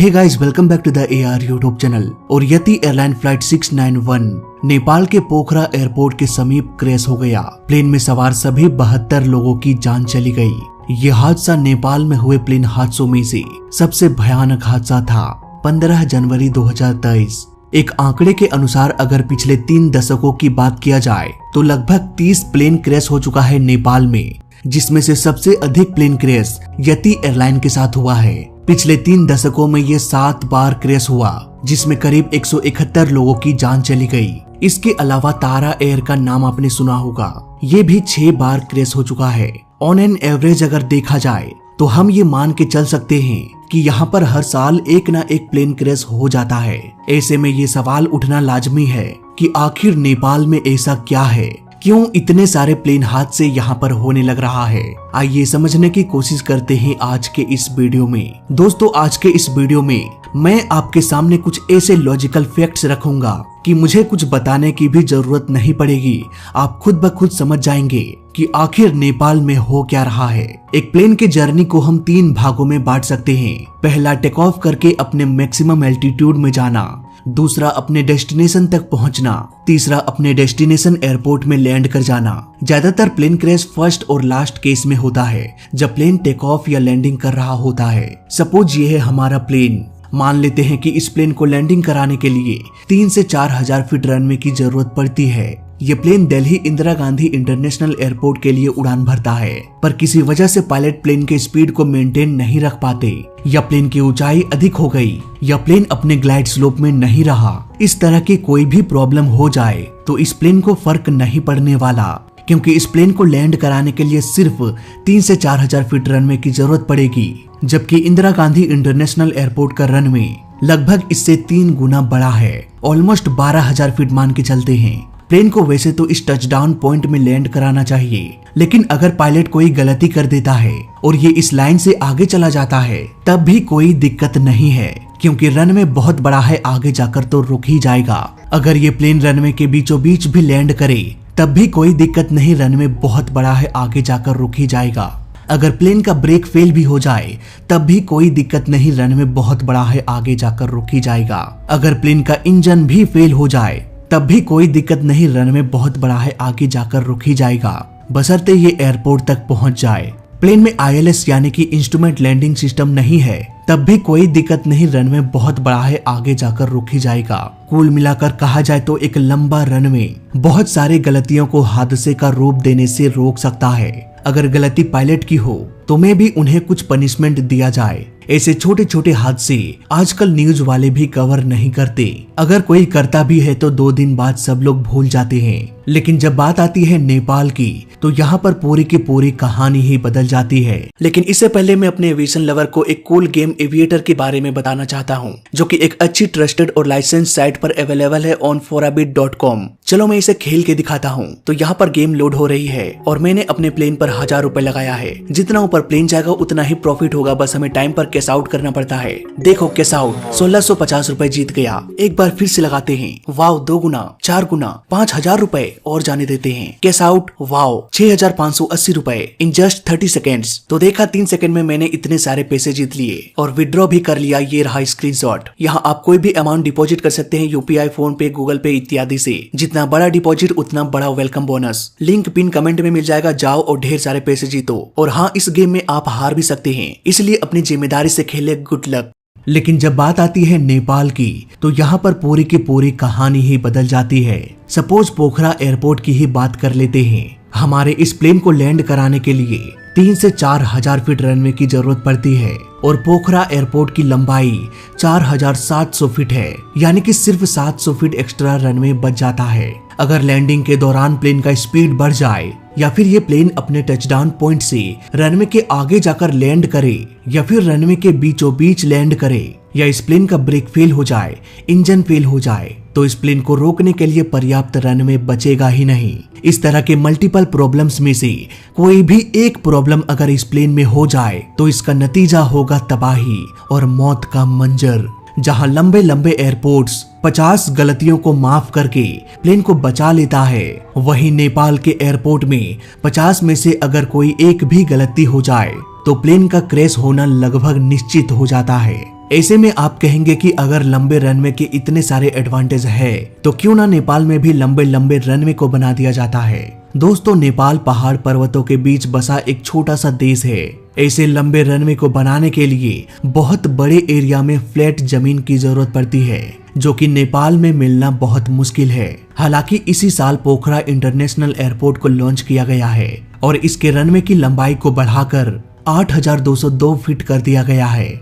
Hey guys, welcome back to the AR YouTube channel. और Yeti airline flight 691 Nepal के पोखरा airport के समीप क्रैश हो गया। प्लेन में सवार सभी 72 लोगों की जान चली गई। ये हादसा नेपाल में हुए प्लेन हादसों में से सबसे भयानक हादसा था। 15 जनवरी 2023। एक आंकड़े के अनुसार अगर पिछले 3 दशकों की बात किया जाए तो लगभग 30 प्लेन क्रैश हो चुका है नेपाल में, जिसमें से सबसे अधिक प्लेन क्रैश यति एयरलाइन के साथ हुआ है। पिछले 3 दशकों में ये 7 बार क्रैश हुआ, जिसमें करीब 171 लोगों की जान चली गई। इसके अलावा तारा एयर का नाम आपने सुना होगा, ये भी 6 बार क्रैश हो चुका है। ऑन एन एवरेज अगर देखा जाए तो हम ये मान के चल सकते हैं कि यहाँ पर हर साल एक ना एक प्लेन क्रैश हो जाता है। ऐसे में ये सवाल उठना लाजमी है कि आखिर नेपाल में ऐसा क्या है, क्यों इतने सारे प्लेन हादसे यहाँ पर होने लग रहा है। आइए समझने की कोशिश करते हैं आज के इस वीडियो में। दोस्तों, आज के इस वीडियो में मैं आपके सामने कुछ ऐसे लॉजिकल फैक्ट्स रखूंगा कि मुझे कुछ बताने की भी जरूरत नहीं पड़ेगी। आप खुद ब खुद समझ जाएंगे कि आखिर नेपाल में हो क्या रहा है। एक प्लेन के जर्नी को हम 3 भागों में बांट सकते हैं। पहला, टेक ऑफ करके अपने मैक्सिमम एल्टीट्यूड में जाना। दूसरा, अपने डेस्टिनेशन तक पहुंचना। तीसरा, अपने डेस्टिनेशन एयरपोर्ट में लैंड कर जाना। ज्यादातर प्लेन क्रैश फर्स्ट और लास्ट केस में होता है, जब प्लेन टेक ऑफ या लैंडिंग कर रहा होता है। सपोज ये है हमारा प्लेन। मान लेते हैं कि इस प्लेन को लैंडिंग कराने के लिए 3 से 4 हजार फीट रनवे की जरूरत पड़ती है। ये plane Delhi Indira Gandhi International Airport के लिए उड़ान भरता है, पर किसी वजह से पायलट प्लेन के स्पीड को मेंटेन नहीं रख पाते, या प्लेन की ऊंचाई अधिक हो गई, या प्लेन अपने ग्लाइड स्लोप में नहीं रहा। इस तरह की कोई भी प्रॉब्लम हो जाए तो इस प्लेन को फर्क नहीं पड़ने वाला, क्योंकि इस प्लेन को लैंड कराने के लिए सिर्फ 3 से 4 हजार फीट रनवे की जरूरत पड़ेगी, जबकि इंदिरा गांधी इंटरनेशनल एयरपोर्ट का रनवे लगभग इससे 3 गुना बड़ा है। ऑलमोस्ट 12,000 फीट मान के चलते हैं। प्लेन को वैसे तो इस टचडाउन पॉइंट में लैंड कराना चाहिए, लेकिन अगर पायलट कोई गलती कर देता है और ये इस लाइन से आगे चला जाता है तब भी कोई दिक्कत नहीं है, क्योंकि रनवे बहुत बड़ा है, आगे जाकर तो रुक ही जाएगा। अगर ये प्लेन रनवे के बीचों बीच भी लैंड करे तब भी कोई दिक्कत नहीं, रनवे बहुत बड़ा है, आगे जाकर रुक ही जाएगा। अगर प्लेन का ब्रेक फेल भी हो जाए तब भी कोई दिक्कत नहीं, रनवे बहुत बड़ा है, आगे जाकर रुक ही जाएगा। अगर प्लेन का इंजन भी फेल हो जाए तब भी कोई दिक्कत नहीं, रनवे बहुत बड़ा है, आगे जाकर रुक ही जाएगा, बशर्ते ये एयरपोर्ट तक पहुंच जाए। प्लेन में ILS यानी कि इंस्ट्रूमेंट लैंडिंग सिस्टम नहीं है तब भी कोई दिक्कत नहीं, रनवे बहुत बड़ा है, आगे जाकर रुक ही जाएगा। कुल मिलाकर कहा जाए तो एक लंबा रनवे बहुत सारे गलतियों को हादसे का रूप देने से रोक सकता है। अगर गलती पायलट की हो तो मैं भी उन्हें कुछ पनिशमेंट दिया जाए। ऐसे छोटे छोटे हादसे आजकल न्यूज वाले भी कवर नहीं करते। अगर कोई करता भी है तो 2 दिन बाद सब लोग भूल जाते हैं, लेकिन जब बात आती है नेपाल की तो यहाँ पर पूरी की पूरी कहानी ही बदल जाती है। लेकिन इससे पहले मैं अपने एविएशन लवर को एक कूल गेम एविएटर के बारे में बताना चाहता हूँ, जो कि एक अच्छी ट्रस्टेड और लाइसेंस साइट पर अवेलेबल है ऑन forabit.com। चलो मैं इसे खेल के दिखाता हूँ। तो यहाँ पर गेम लोड हो रही है और मैंने अपने प्लेन पर 1000 रुपए लगाया है। जितना ऊपर प्लेन जाएगा उतना ही प्रॉफिट होगा, बस हमें टाइम पर कैश आउट करना पड़ता है। देखो कैश आउट 1650 रुपए जीत गया। एक बार फिर से लगाते हैं, वाव 2 गुना 4 गुना 5000 रुपए और जाने देते हैं। कैश आउट वाव 6580 रुपए इन जस्ट 30 सेकेंड्स। तो देखा 3 सेकंड में मैंने इतने सारे पैसे जीत लिए और विड्रॉ भी कर लिया। ये रहा स्क्रीनशॉट। यहाँ आप कोई भी अमाउंट डिपॉजिट कर सकते हैं UPI, फोन पे, गूगल पे इत्यादि से। जितना बड़ा डिपॉजिट उतना बड़ा welcome bonus. Link pin comment में मिल जाएगा, जाओ और ढेर सारे पैसे जीतो। और हाँ, इस गेम में आप हार भी सकते हैं, इसलिए अपनी जिम्मेदारी से खेले। Good luck. लेकिन जब बात आती है नेपाल की तो यहाँ पर पूरी की पूरी कहानी ही बदल जाती है। सपोज पोखरा एयरपोर्ट की ही बात कर लेते हैं। हमारे इस प्लेन को लैंड कराने के लिए 3 से 4 हजार फीट रनवे की जरूरत पड़ती है और पोखरा एयरपोर्ट की लंबाई 4700 फीट है, यानी कि सिर्फ 700 फीट एक्स्ट्रा रनवे बच जाता है। अगर लैंडिंग के दौरान प्लेन का स्पीड बढ़ जाए, या फिर ये प्लेन अपने टचडाउन पॉइंट से रनवे के आगे जाकर लैंड करे, या फिर रनवे के बीचों बीच लैंड करे, या इस प्लेन का ब्रेक फेल हो जाए, इंजन फेल हो जाए, तो इस प्लेन को रोकने के लिए पर्याप्त रनवे बचेगा ही नहीं। इस तरह के मल्टीपल प्रॉब्लम्स में से कोई भी एक प्रॉब्लम अगर इस प्लेन में हो जाए तो इसका नतीजा होगा तबाही और मौत का मंजर। जहां लंबे लंबे एयरपोर्ट्स 50 गलतियों को माफ करके प्लेन को बचा लेता है, वहीं नेपाल के एयरपोर्ट में 50 में से अगर कोई एक भी गलती हो जाए तो प्लेन का क्रैश होना लगभग निश्चित हो जाता है। ऐसे में आप कहेंगे कि अगर लंबे रनवे के इतने सारे एडवांटेज है तो क्यों ना नेपाल में भी लंबे लंबे रनवे को बना दिया जाता है। दोस्तों, नेपाल पहाड़ पर्वतों के बीच बसा एक छोटा सा देश है। ऐसे लंबे रनवे को बनाने के लिए बहुत बड़े एरिया में फ्लैट जमीन की जरूरत पड़ती है, जो कि नेपाल में मिलना बहुत मुश्किल है। हालांकि इसी साल पोखरा इंटरनेशनल एयरपोर्ट को लॉन्च किया गया है और इसके रनवे की लंबाई को बढ़ाकर 8,202 फीट कर दिया गया है।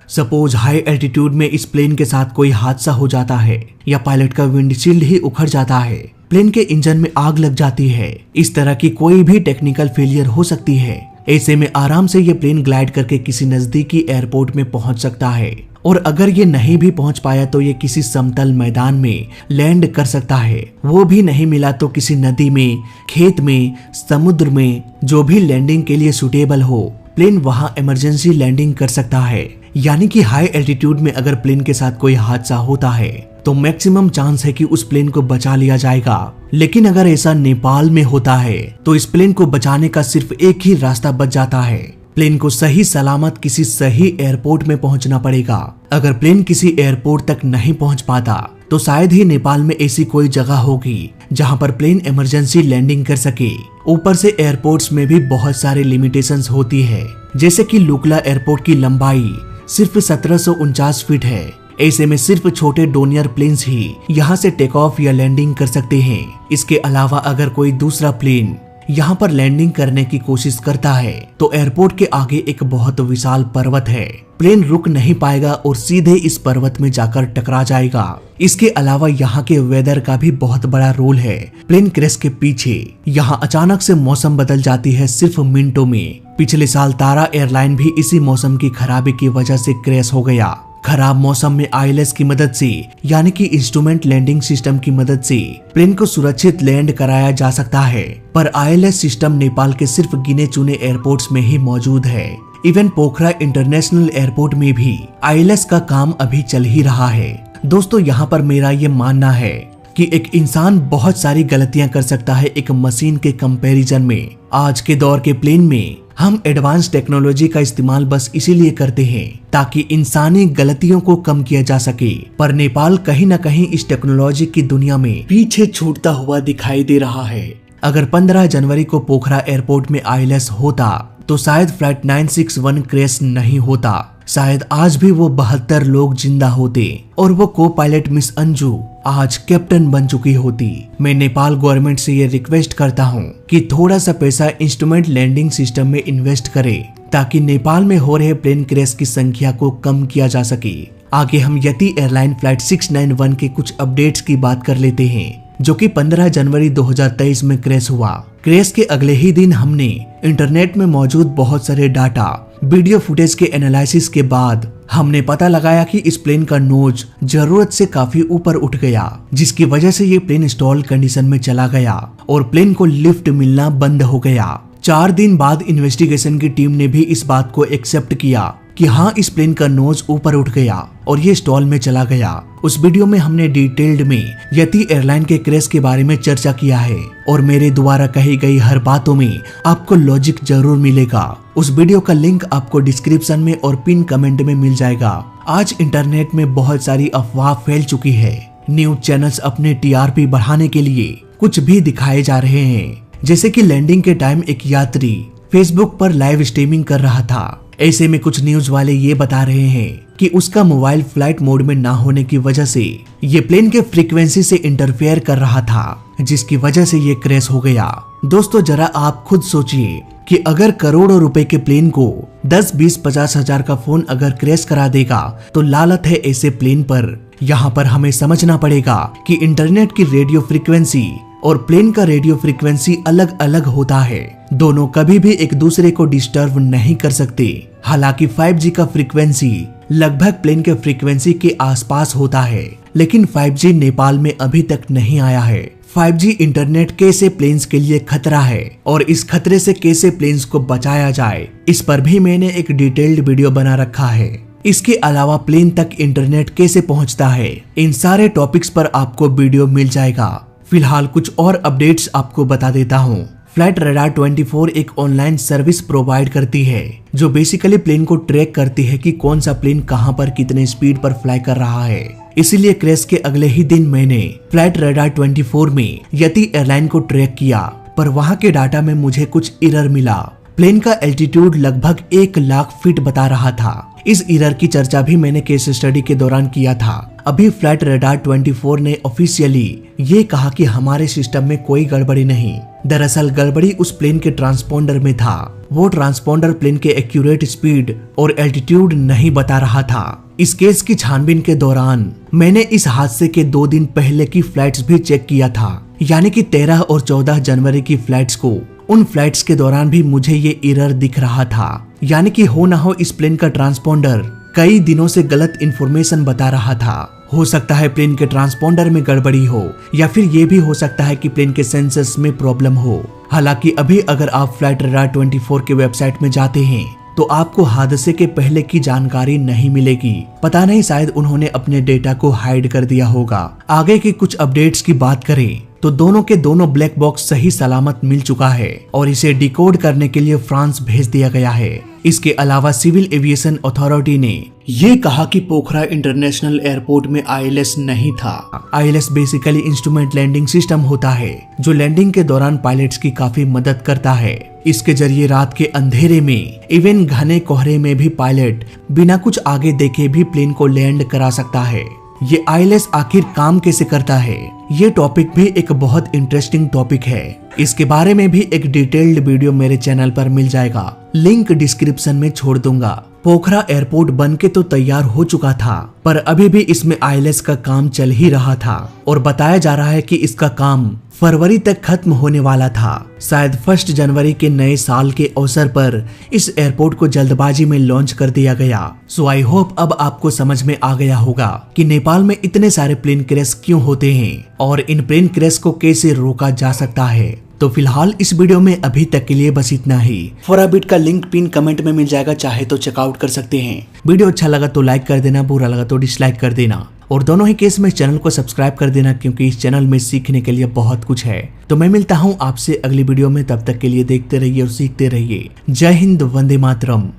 सपोज हाई एल्टीट्यूड में इस प्लेन के साथ कोई हादसा हो जाता है या पायलट का विंडशील्ड ही उखड़ जाता है, प्लेन के इंजन में आग लग जाती है, इस तरह की कोई भी टेक्निकल फेलियर हो सकती है। ऐसे में आराम से ये प्लेन ग्लाइड करके किसी नजदीकी एयरपोर्ट में पहुंच सकता है और अगर ये नहीं भी पहुंच पाया तो ये किसी समतल मैदान में लैंड कर सकता है। वो भी नहीं मिला तो किसी नदी में, खेत में, समुद्र में, जो भी लैंडिंग के लिए सुटेबल हो, प्लेन वहां इमरजेंसी लैंडिंग कर सकता है। यानी कि हाई एल्टीट्यूड में अगर प्लेन के साथ कोई हादसा होता है तो मैक्सिमम चांस है कि उस प्लेन को बचा लिया जाएगा। लेकिन अगर ऐसा नेपाल में होता है तो इस प्लेन को बचाने का सिर्फ एक ही रास्ता बच जाता है। प्लेन को सही सलामत किसी सही एयरपोर्ट में पहुंचना पड़ेगा। अगर प्लेन किसी एयरपोर्ट तक नहीं पहुंच पाता तो शायद ही नेपाल में ऐसी कोई जगह होगी जहां पर प्लेन इमरजेंसी लैंडिंग कर सके। ऊपर से एयरपोर्ट्स में भी बहुत सारे लिमिटेशंस होती है, जैसे कि लुकला एयरपोर्ट की लंबाई सिर्फ 1749 फीट है। ऐसे में सिर्फ छोटे डोनियर प्लेन्स ही यहाँ से टेक ऑफ या लैंडिंग कर सकते हैं। इसके अलावा अगर कोई दूसरा प्लेन यहाँ पर लैंडिंग करने की कोशिश करता है तो एयरपोर्ट के आगे एक बहुत विशाल पर्वत है, प्लेन रुक नहीं पाएगा और सीधे इस पर्वत में जाकर टकरा जाएगा। इसके अलावा यहाँ के वेदर का भी बहुत बड़ा रोल है। प्लेन क्रैश के पीछे यहाँ अचानक से मौसम बदल जाती है सिर्फ मिनटों में। पिछले साल तारा एयरलाइन भी इसी मौसम की खराबी की वजह से क्रैश हो गया। खराब मौसम में ILS की मदद से, यानी कि इंस्ट्रूमेंट लैंडिंग सिस्टम की मदद से प्लेन को सुरक्षित लैंड कराया जा सकता है, पर ILS सिस्टम नेपाल के सिर्फ गिने चुने एयरपोर्ट्स में ही मौजूद है। इवन पोखरा इंटरनेशनल एयरपोर्ट में भी ILS का काम अभी चल ही रहा है। दोस्तों, यहाँ पर मेरा ये मानना है कि एक इंसान बहुत सारी गलतियां कर सकता है एक मशीन के कंपैरिजन में। आज के दौर के प्लेन में हम एडवांस टेक्नोलॉजी का इस्तेमाल बस इसीलिए करते हैं ताकि इंसानी गलतियों को कम किया जा सके, पर नेपाल कहीं न कहीं इस टेक्नोलॉजी की दुनिया में पीछे छूटता हुआ दिखाई दे रहा है। अगर 15 जनवरी को पोखरा एयरपोर्ट में ILS होता तो शायद फ्लाइट 961 क्रैश नहीं होता। शायद आज भी वो 72 लोग जिंदा होते और वो को पायलट मिस अंजू आज कैप्टन बन चुकी होती। मैं नेपाल गवर्नमेंट से ये रिक्वेस्ट करता हूँ कि थोड़ा सा पैसा इंस्ट्रूमेंट लैंडिंग सिस्टम में इन्वेस्ट करे ताकि नेपाल में हो रहे प्लेन क्रैश की संख्या को कम किया जा सके। आगे हम यति एयरलाइन फ्लाइट 691 के कुछ अपडेट्स की बात कर लेते हैं, जो कि 15 जनवरी 2023 में क्रैश हुआ। क्रैश के अगले ही दिन हमने इंटरनेट में मौजूद बहुत सारे डाटा, वीडियो फुटेज के एनालिसिस के बाद हमने पता लगाया कि इस प्लेन का नोज जरूरत से काफी ऊपर उठ गया, जिसकी वजह से ये प्लेन स्टॉल कंडीशन में चला गया और प्लेन को लिफ्ट मिलना बंद हो गया। 4 दिन बाद इन्वेस्टिगेशन की टीम ने भी इस बात को एक्सेप्ट किया कि हाँ, इस प्लेन का नोज ऊपर उठ गया और ये स्टॉल में चला गया। उस वीडियो में हमने डिटेल्ड में यति एयरलाइन के क्रैश के बारे में चर्चा किया है और मेरे द्वारा कही गई हर बातों में आपको लॉजिक जरूर मिलेगा। उस वीडियो का लिंक आपको डिस्क्रिप्शन में और पिन कमेंट में मिल जाएगा। आज इंटरनेट में बहुत सारी अफवाह फैल चुकी है। न्यूज चैनल्स अपने TRP बढ़ाने के लिए कुछ भी दिखाए जा रहे हैं, जैसे कि लैंडिंग के टाइम एक यात्री फेसबुक पर लाइव स्ट्रीमिंग कर रहा था। ऐसे में कुछ न्यूज वाले ये बता रहे हैं कि उसका मोबाइल फ्लाइट मोड में ना होने की वजह से ये प्लेन के फ्रीक्वेंसी से इंटरफेयर कर रहा था, जिसकी वजह से ये क्रैश हो गया। दोस्तों, जरा आप खुद सोचिए कि अगर करोड़ों रुपए के प्लेन को 10, 20, 50 हजार का फोन अगर क्रैश करा देगा तो लालत है ऐसे प्लेन पर। यहाँ पर हमें समझना पड़ेगा कि इंटरनेट की रेडियो फ्रीक्वेंसी और प्लेन का रेडियो फ्रीक्वेंसी अलग अलग होता है। दोनों कभी भी एक दूसरे को डिस्टर्ब नहीं कर सकते। हालांकि 5G का फ्रीक्वेंसी लगभग प्लेन के फ्रीक्वेंसी के आसपास होता है, लेकिन 5G नेपाल में अभी तक नहीं आया है। 5G इंटरनेट कैसे प्लेन्स के लिए खतरा है और इस खतरे से कैसे प्लेन्स को बचाया जाए, इस पर भी मैंने एक डिटेल्ड वीडियो बना रखा है। इसके अलावा प्लेन तक इंटरनेट कैसे पहुंचता है, इन सारे टॉपिक्स पर आपको वीडियो मिल जाएगा। फिलहाल कुछ और अपडेट्स आपको बता देता हूँ। फ्लाइट रडार 24 एक ऑनलाइन सर्विस प्रोवाइड करती है जो बेसिकली प्लेन को ट्रैक करती है कि कौन सा प्लेन कहां पर कितने स्पीड पर फ्लाई कर रहा है। इसीलिए क्रैश के अगले ही दिन मैंने फ्लाइट रडार 24 में यति एयरलाइन को ट्रैक किया, पर वहां के डाटा में मुझे कुछ एरर मिला। प्लेन का एल्टीट्यूड लगभग 1 लाख फीट बता रहा था। इस एरर की चर्चा भी मैंने केस स्टडी के दौरान किया था। अभी फ्लाइट रडार 24 ने ऑफिशियली ये कहा कि हमारे सिस्टम में कोई गड़बड़ी नहीं। दरअसल गड़बड़ी उस प्लेन के ट्रांसपोंडर में था। वो ट्रांसपोंडर प्लेन के एक्यूरेट स्पीड और एल्टीट्यूड नहीं बता रहा था। इस केस की छानबीन के दौरान मैंने इस हादसे के 2 दिन पहले की फ्लाइट्स भी चेक किया था, यानी कि 13 और 14 जनवरी की फ्लाइट्स को। उन फ्लाइट्स के दौरान भी मुझे ये एरर दिख रहा था, यानी कि हो ना हो इस प्लेन का ट्रांसपोंडर कई दिनों से गलत इंफॉर्मेशन बता रहा था। हो सकता है प्लेन के ट्रांसपोंडर में गड़बड़ी हो, या फिर ये भी हो सकता है कि प्लेन के सेंसर्स में प्रॉब्लम हो। हालांकि अभी अगर आप फ्लाइट रडार 24 के वेबसाइट में जाते हैं तो आपको हादसे के पहले की जानकारी नहीं मिलेगी। पता नहीं, शायद उन्होंने अपने डेटा को हाइड कर दिया होगा। आगे की कुछ अपडेट्स की बात करें तो दोनों के दोनों ब्लैक बॉक्स सही सलामत मिल चुका है और इसे डिकोड करने के लिए फ्रांस भेज दिया गया है। इसके अलावा सिविल एविएशन अथॉरिटी ने ये कहा कि पोखरा इंटरनेशनल एयरपोर्ट में ILS नहीं था। ILS basically instrument landing system होता है जो लैंडिंग के दौरान पायलट्स की काफी मदद करता है। इसके जरिए रात के अंधेरे में, इवन घने कोहरे में भी पायलट बिना कुछ आगे देखे भी प्लेन को लैंड करा सकता है। ये ILS आखिर काम कैसे करता है, ये टॉपिक भी एक बहुत इंटरेस्टिंग टॉपिक है। इसके बारे में भी एक डिटेल्ड वीडियो मेरे चैनल पर मिल जाएगा, लिंक डिस्क्रिप्शन में छोड़ दूंगा। पोखरा एयरपोर्ट बन के तो तैयार हो चुका था, पर अभी भी इसमें ILS का काम चल ही रहा था और बताया जा रहा है कि इसका काम फरवरी तक खत्म होने वाला था। शायद 1 जनवरी के नए साल के अवसर पर इस एयरपोर्ट को जल्दबाजी में लॉन्च कर दिया गया। सो आई होप अब आपको समझ में आ गया होगा कि नेपाल में इतने सारे प्लेन क्रैश क्यों होते हैं और इन प्लेन क्रैश को कैसे रोका जा सकता है। तो फिलहाल इस वीडियो में अभी तक के लिए बस इतना ही। फॉराबिट का लिंक पिन कमेंट में मिल जाएगा, चाहे तो चेकआउट कर सकते हैं। वीडियो अच्छा लगा तो लाइक कर देना, बुरा लगा तो डिसलाइक कर देना, और दोनों ही केस में चैनल को सब्सक्राइब कर देना, क्योंकि इस चैनल में सीखने के लिए बहुत कुछ है। तो मैं मिलता हूँ आपसे अगली वीडियो में, तब तक के लिए देखते रहिए और सीखते रहिए। जय हिंद, वंदे मातरम।